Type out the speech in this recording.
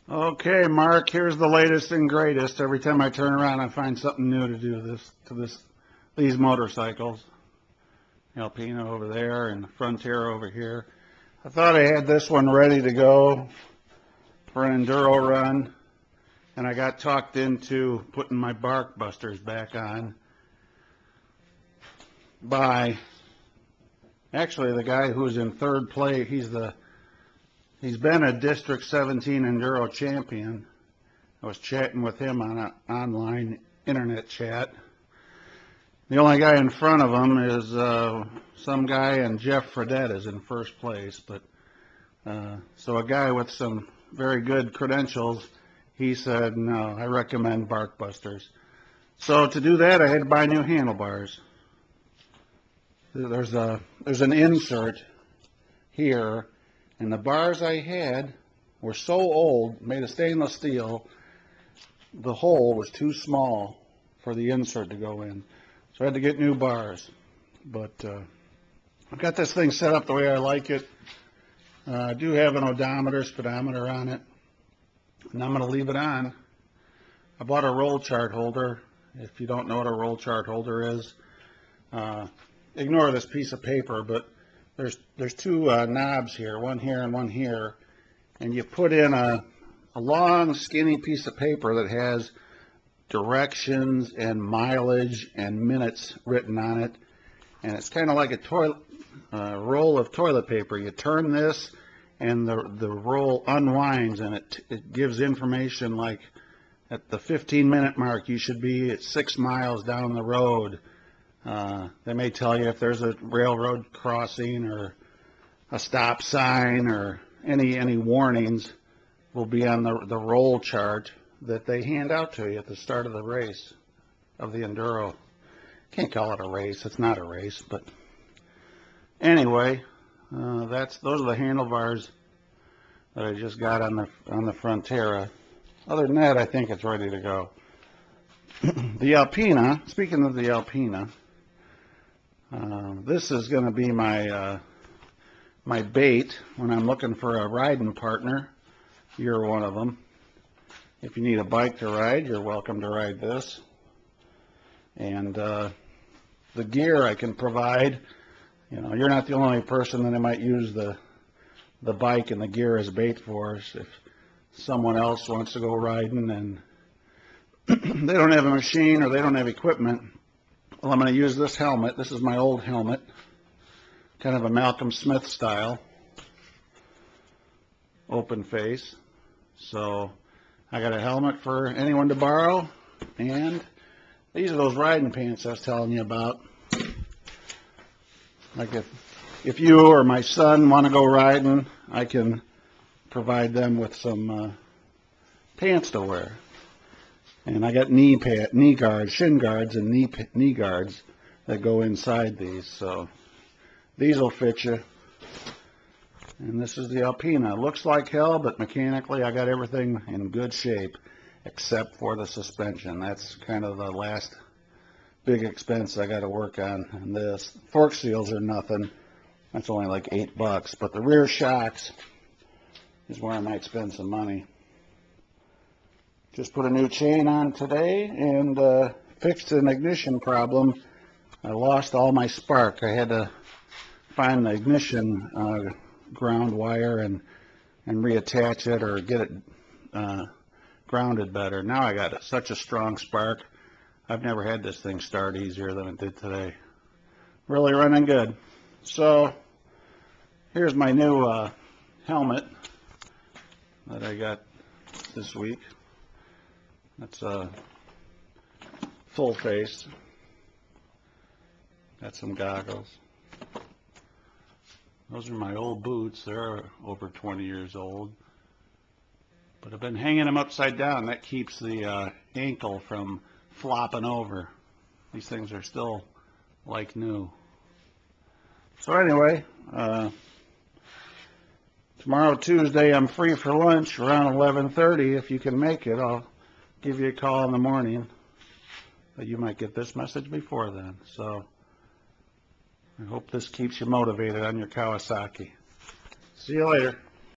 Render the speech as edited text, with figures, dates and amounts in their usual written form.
Okay, Mark, here's the latest and greatest. Every time I turn around, I find something new to do these motorcycles. Alpina over there and Frontera over here. I thought I had this one ready to go for an enduro run, and I got talked into putting my barkbusters back on by actually the guy who's in third place. He's been a District 17 enduro champion. I was chatting with him on an online internet chat. The only guy in front of him is some guy, and Jeff Fredette is in first place. But so a guy with some very good credentials, he said, no, I recommend barkbusters. So to do that, I had to buy new handlebars. There's an insert here, and the bars I had were so old, made of stainless steel, the hole was too small for the insert to go in. So I had to get new bars. But I've got this thing set up the way I like it. I do have an odometer, speedometer on it, and I'm going to leave it on. I bought a roll chart holder. If you don't know what a roll chart holder is, ignore this piece of paper, but there's two knobs here, one here and one here, and you put in a long skinny piece of paper that has directions and mileage and minutes written on it, and it's kind of like a roll of toilet paper. You turn this and the roll unwinds, and it gives information like at the 15-minute mark you should be at 6 miles down the road. They may tell you if there's a railroad crossing or a stop sign, or any warnings will be on the roll chart that they hand out to you at the start of the race of the enduro. Can't call it a race, it's not a race, but anyway, those are the handlebars that I just got on the Frontera. Other than that, I think it's ready to go. The Alpina, speaking of the Alpina, this is going to be my my bait when I'm looking for a riding partner. You're one of them. If you need a bike to ride, you're welcome to ride this. And the gear I can provide, you're not the only person that I might use the bike and the gear as bait for. If someone else wants to go riding and they don't have a machine or they don't have equipment, well, I'm going to use this helmet. This is my old helmet, kind of a Malcolm Smith style, open face. So I got a helmet for anyone to borrow, and these are those riding pants I was telling you about. Like if you or my son want to go riding, I can provide them with some pants to wear. And I got knee guards, shin guards, and knee guards that go inside these. So these will fit you. And this is the Alpina. It looks like hell, but mechanically I got everything in good shape except for the suspension. That's kind of the last big expense I got to work on this. Fork seals are nothing. That's only like $8, but the rear shocks is where I might spend some money. Just put a new chain on today and fixed an ignition problem. I lost all my spark. I had to find the ignition ground wire and reattach it or get it grounded better. Now I got such a strong spark. I've never had this thing start easier than it did today. Really running good. So here's my new helmet that I got this week. That's a full face. Got some goggles. Those are my old boots. They're over 20 years old. But I've been hanging them upside down. That keeps the ankle from flopping over. These things are still like new. So anyway, tomorrow, Tuesday, I'm free for lunch around 11:30. If you can make it, I'll give you a call in the morning. But you might get this message before then. So I hope this keeps you motivated on your Kawasaki. See you later.